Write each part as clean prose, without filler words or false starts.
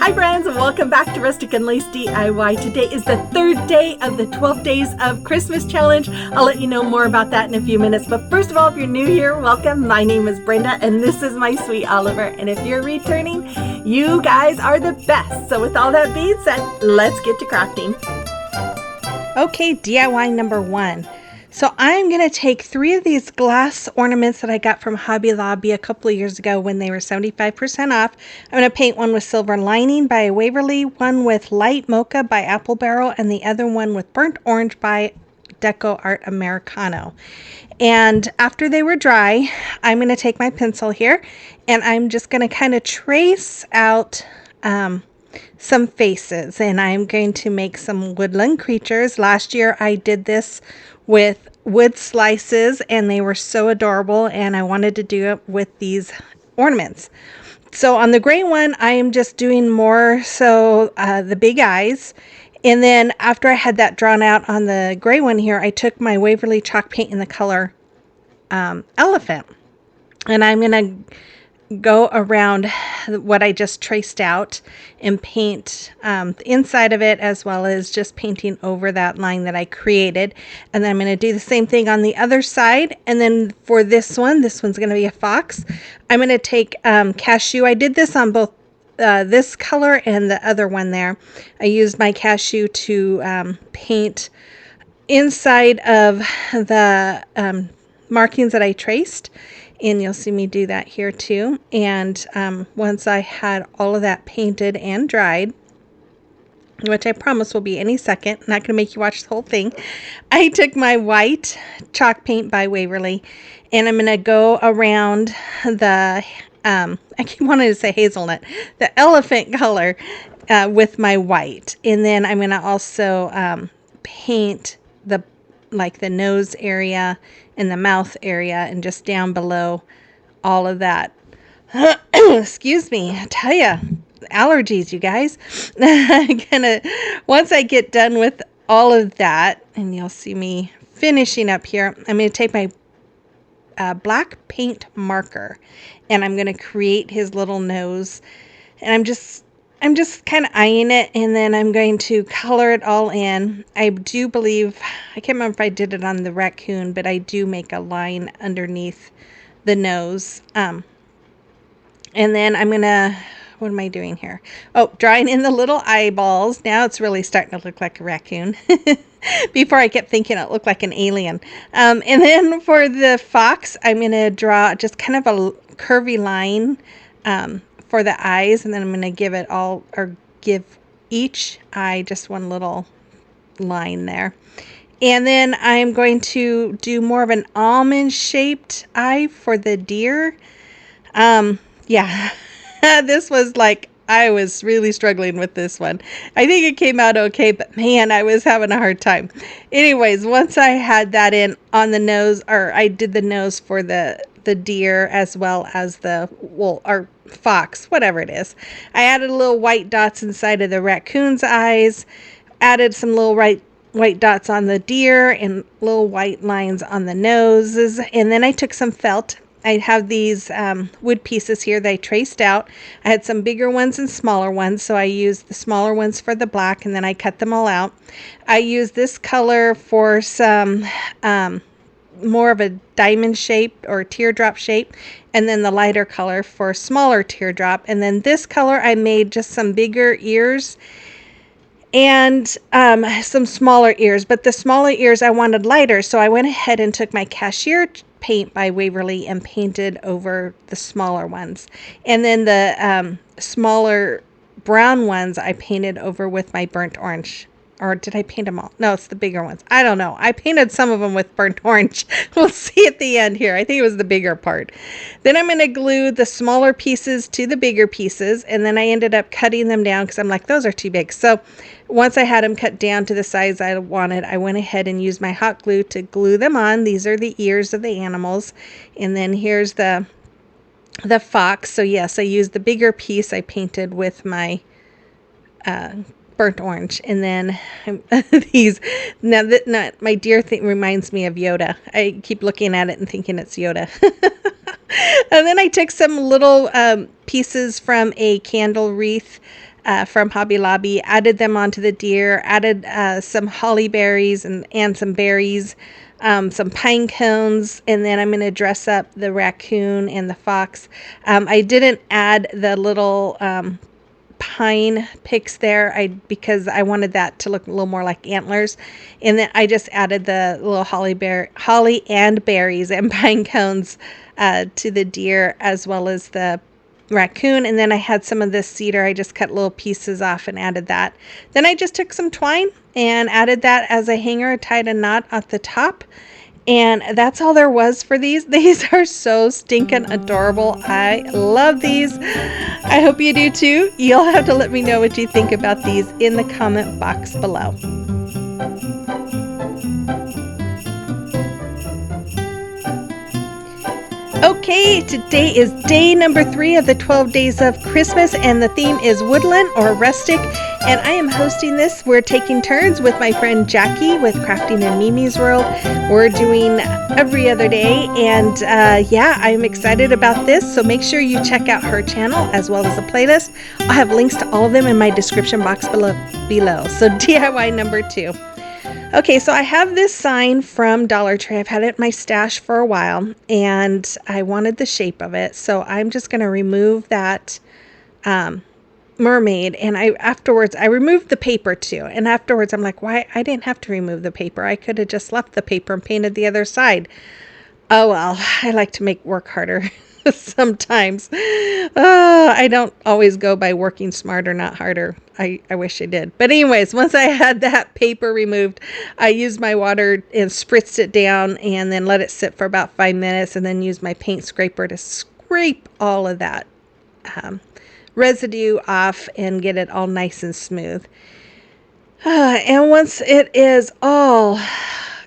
Hi friends, and welcome back to Rustic and Lace DIY. Today is the third day of the 12 Days of Christmas Challenge. I'll let you know more about that in a few minutes. But first of all, if you're new here, welcome. My name is Brenda and this is my sweet Oliver. And if you're returning, you guys are the best. So with all that being said, let's get to crafting. Okay, DIY number one. So I'm going to take 3 of these glass ornaments that I got from Hobby Lobby a couple of years ago when they were 75% off. I'm going to paint one with Silver Lining by Waverly, one with Light Mocha by Apple Barrel, and the other one with Burnt Orange by Decor Art Americano. And after they were dry, I'm going to take my pencil here and I'm just going to kind of trace out some faces, and I'm going to make some woodland creatures. Last year I did this with wood slices and they were so adorable, and I wanted to do it with these ornaments. So on the gray one I am just doing more so the big eyes, and then after I had that drawn out on the gray one here, I took my Waverly chalk paint in the color elephant, and I'm gonna go around what I just traced out and paint the inside of it, as well as just painting over that line that I created. And then I'm going to do the same thing on the other side. And then for this one's going to be a fox. I'm going to take cashew. I did this on both this color and the other one there. I used my cashew to paint inside of the markings that I traced. And you'll see me do that here too. And once I had all of that painted and dried, which I promise will be any second, not going to make you watch the whole thing, I took my white chalk paint by Waverly, and I'm going to go around the, I keep wanting to say hazelnut, the elephant color with my white. And then I'm going to also paint the nose area and the mouth area, and just down below all of that. Excuse me, I tell ya, allergies, you guys. Once I get done with all of that, and you'll see me finishing up here, I'm going to take my black paint marker and I'm going to create his little nose, and I'm just kind of eyeing it, and then I'm going to color it all in. I do believe, I can't remember if I did it on the raccoon, but I do make a line underneath the nose. And then I'm going to, what am I doing here? Oh, drawing in the little eyeballs. Now it's really starting to look like a raccoon. Before I kept thinking it looked like an alien. And then for the fox, I'm going to draw just kind of a curvy line for the eyes, and then I'm going to give it all, or give each eye just one little line there. And then I'm going to do more of an almond shaped eye for the deer. Yeah, this was like, I was really struggling with this one. I think it came out okay, but man, I was having a hard time. Anyways, once I had that in on the nose, or I did the nose for the deer as well as the wolf or fox, whatever it is, I added little white dots inside of the raccoon's eyes, added some little white dots on the deer and little white lines on the noses. And then I took some felt. I have these wood pieces here that I traced out. I had some bigger ones and smaller ones, so I used the smaller ones for the black, and then I cut them all out. I used this color for some more of a diamond shape or teardrop shape, and then the lighter color for smaller teardrop. And then this color I made just some bigger ears and some smaller ears, but the smaller ears I wanted lighter, so I went ahead and took my cashier paint by Waverly and painted over the smaller ones. And then the smaller brown ones I painted over with my burnt orange. Or did I paint them all? No, it's the bigger ones. I don't know. I painted some of them with burnt orange. We'll see at the end here. I think it was the bigger part. Then I'm going to glue the smaller pieces to the bigger pieces. And then I ended up cutting them down because I'm like, those are too big. So once I had them cut down to the size I wanted, I went ahead and used my hot glue to glue them on. These are the ears of the animals. And then here's the fox. So yes, I used the bigger piece I painted with my burnt orange. And then these, now that my deer thing reminds me of Yoda. I keep looking at it and thinking it's Yoda. And then I took some little pieces from a candle wreath from Hobby Lobby, added them onto the deer, added some holly berries and some berries, some pine cones, and then I'm going to dress up the raccoon and the fox. I didn't add the little pine picks there because I wanted that to look a little more like antlers, and then I just added the little holly and berries and pine cones to the deer as well as the raccoon. And then I had some of this cedar. I just cut little pieces off and added that. Then I just took some twine and added that as a hanger, tied a knot at the top. And that's all there was for these. These are so stinking adorable. I love these. I hope you do too. You'll have to let me know what you think about these in the comment box below. Okay, today is day number 3 of the 12 days of Christmas, and the theme is Woodland or Rustic, and I am hosting this. We're taking turns with my friend Jackie with Crafting in Mimi's World. We're doing every other day, and yeah, I'm excited about this, so make sure you check out her channel as well as the playlist. I'll have links to all of them in my description box below. So DIY number 2. Okay, so I have this sign from Dollar Tree. I've had it in my stash for a while, and I wanted the shape of it, so I'm just going to remove that mermaid, and afterwards I removed the paper too, and afterwards I'm like, why? I didn't have to remove the paper. I could have just left the paper and painted the other side. Oh well, I like to make work harder sometimes. I don't always go by working smarter, not harder. I wish I did. But anyways, once I had that paper removed, I used my water and spritzed it down and then let it sit for about 5 minutes, and then used my paint scraper to scrape all of that residue off and get it all nice and smooth. And once it is all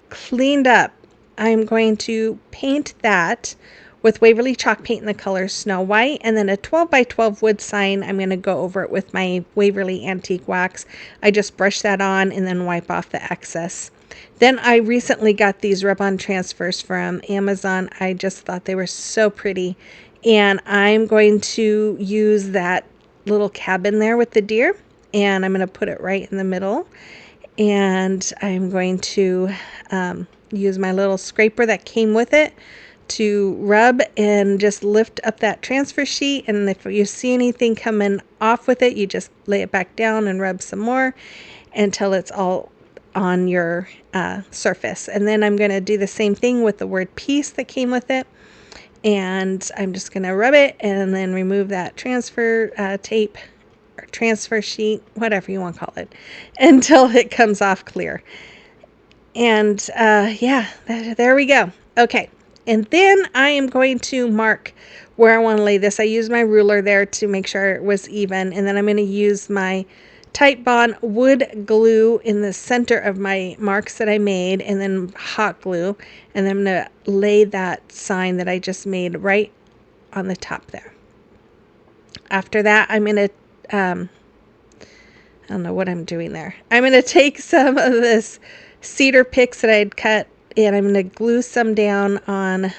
cleaned up, I'm going to paint that with Waverly chalk paint in the color Snow White, and then a 12 by 12 wood sign. I'm going to go over it with my Waverly antique wax. I just brush that on and then wipe off the excess. Then I recently got these rub-on transfers from Amazon. I just thought they were so pretty, and I'm going to use that little cabin there with the deer, and I'm going to put it right in the middle, and I'm going to use my little scraper that came with it to rub and just lift up that transfer sheet. And if you see anything coming off with it, you just lay it back down and rub some more until it's all on your surface. And then I'm going to do the same thing with the word peace that came with it, and I'm just going to rub it and then remove that transfer tape or transfer sheet, whatever you want to call it, until it comes off clear. And yeah, there we go. Okay, and then I am going to mark where I want to lay this. I used my ruler there to make sure it was even, and then I'm going to use my Titebond wood glue in the center of my marks that I made, and then hot glue, and then I'm going to lay that sign that I just made right on the top there. After that, I'm going to I don't know what I'm doing there. I'm going to take some of this cedar picks that I'd cut, and I'm going to glue some down on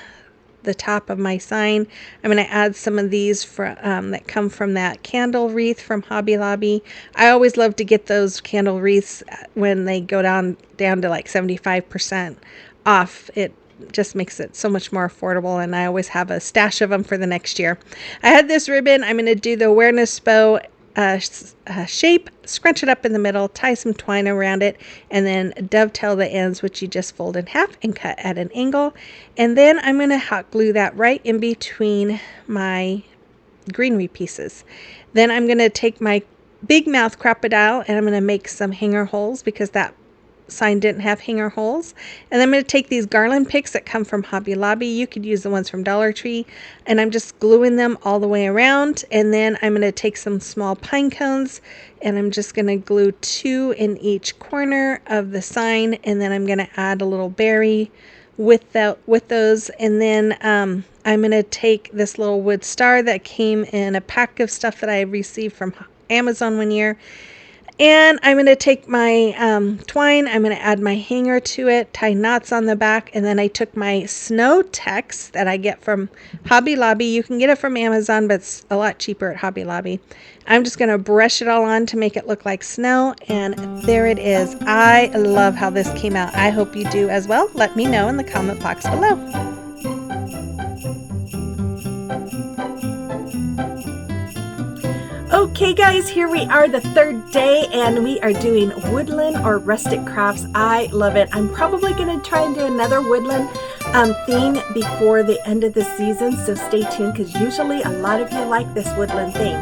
the top of my sign. I'm going to add some of these that come from that candle wreath from Hobby Lobby. I always love to get those candle wreaths when they go down to like 75% off. It just makes it so much more affordable, and I always have a stash of them for the next year. I had this ribbon. I'm going to do the awareness bow shape, scrunch it up in the middle, tie some twine around it, and then dovetail the ends, which you just fold in half and cut at an angle. And then I'm going to hot glue that right in between my greenery pieces. Then I'm going to take my big mouth crocodile, and I'm going to make some hanger holes because that sign didn't have hanger holes. And then I'm going to take these garland picks that come from Hobby Lobby. You could use the ones from Dollar Tree, and I'm just gluing them all the way around. And then I'm going to take some small pine cones, and I'm just going to glue 2 in each corner of the sign, and then I'm going to add a little berry with those. And then I'm going to take this little wood star that came in a pack of stuff that I received from Amazon one year, And I'm going to take my twine, I'm going to add my hanger to it, tie knots on the back, and then I took my snow tex that I get from Hobby Lobby. You can get it from Amazon, but it's a lot cheaper at Hobby Lobby. I'm just going to brush it all on to make it look like snow, and there it is. I love how this came out. I hope you do as well. Let me know in the comment box below. Okay guys, here we are the third day and we are doing woodland or rustic crafts. I love it. I'm probably going to try and do another woodland theme before the end of the season, so stay tuned because usually a lot of you like this woodland theme,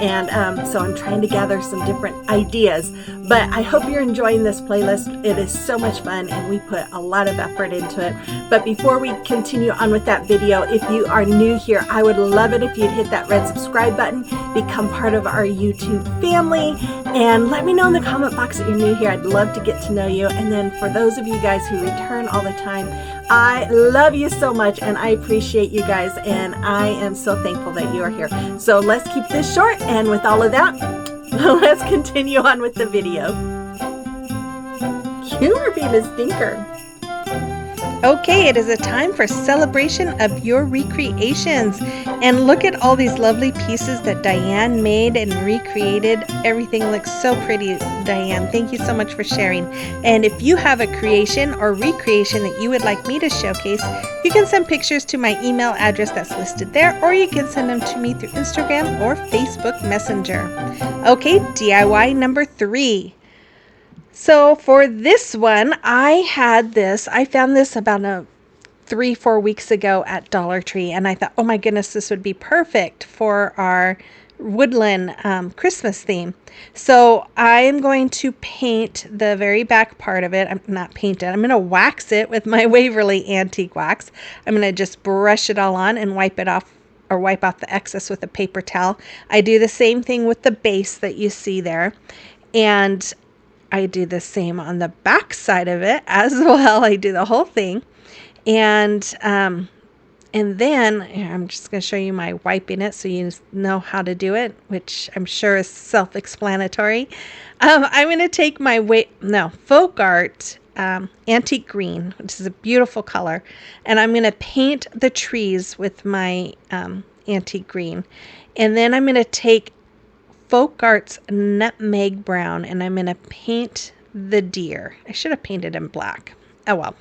and so I'm trying to gather some different ideas. But I hope you're enjoying this playlist. It is so much fun and we put a lot of effort into it. But before we continue on with that video, if you are new here, I would love it if you'd hit that red subscribe button, become part of our YouTube family, and let me know in the comment box that you're new here. I'd love to get to know you. And then for those of you guys who return all the time, I love you so much and I appreciate you guys, and I am so thankful that you are here. So let's keep this short, and with all of that, let's continue on with the video. You are being a stinker. Okay, it is a time for celebration of your recreations. And look at all these lovely pieces that Diane made and recreated. Everything looks so pretty, Diane. Thank you so much for sharing. And if you have a creation or recreation that you would like me to showcase, you can send pictures to my email address that's listed there, or you can send them to me through Instagram or Facebook Messenger. Okay, DIY number 3. So for this one, I found this about 3-4 weeks ago at Dollar Tree, and I thought, oh my goodness, this would be perfect for our woodland Christmas theme. So I'm going to paint the very back part of it. I'm not paint it. I'm going to wax it with my Waverly Antique Wax. I'm going to just brush it all on and wipe it off, or wipe off the excess with a paper towel. I do the same thing with the base that you see there, and I do the same on the back side of it as well. I do the whole thing. And then I'm just going to show you my wiping it so you know how to do it, which I'm sure is self-explanatory. I'm going to take my folk art antique green, which is a beautiful color, and I'm going to paint the trees with my antique green. And then I'm going to take Folk Art's Nutmeg Brown, and I'm going to paint the deer. I should have painted in black. Oh well,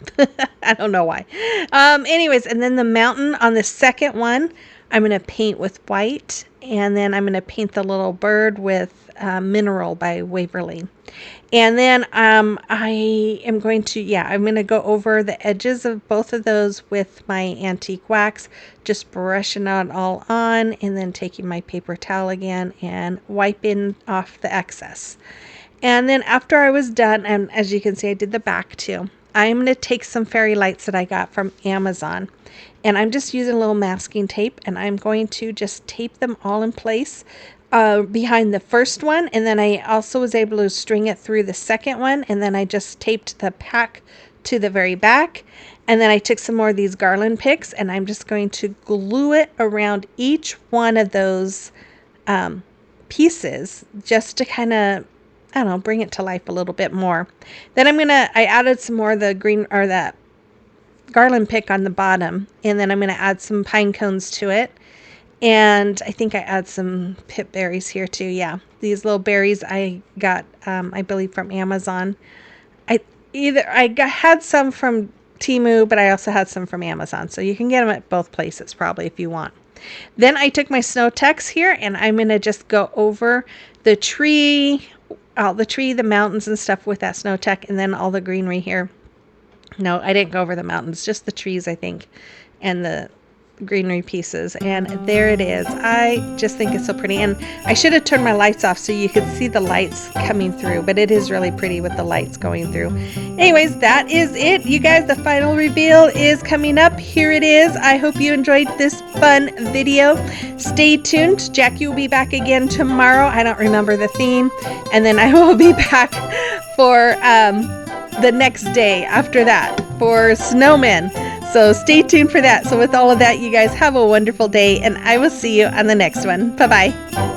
I don't know why. Anyways, and then the mountain on the second one, I'm going to paint with white, and then I'm going to paint the little bird with Mineral by Waverly. And then I'm going to go over the edges of both of those with my antique wax, just brushing it all on, and then taking my paper towel again and wiping off the excess. And then after I was done, and as you can see, I did the back too, I'm going to take some fairy lights that I got from Amazon, and I'm just using a little masking tape, and I'm going to just tape them all in place behind the first one, and then I also was able to string it through the second one, and then I just taped the pack to the very back, and then I took some more of these garland picks, and I'm just going to glue it around each one of those pieces just to kind of, I don't know, bring it to life a little bit more. Then I added some more of the green, or that garland pick on the bottom, and then I'm going to add some pine cones to it. And I think I add some pip berries here too. Yeah, these little berries I got, I believe, from Amazon. I had some from Temu, but I also had some from Amazon. So you can get them at both places probably if you want. Then I took my snow tex here, and I'm going to just go over the tree, the mountains and stuff with that snow tech, and then all the greenery here. No, I didn't go over the mountains, just the trees, I think, and the greenery pieces. And there it is. I just think it's so pretty, and I should have turned my lights off so you could see the lights coming through, but it is really pretty with the lights going through. Anyways, that is it, you guys. The final reveal is coming up. Here it is. I hope you enjoyed this fun video. Stay tuned. Jackie will be back again tomorrow. I don't remember the theme, and then I will be back for the next day after that for snowmen. So stay tuned for that. So with all of that, you guys have a wonderful day, and I will see you on the next one. Bye-bye.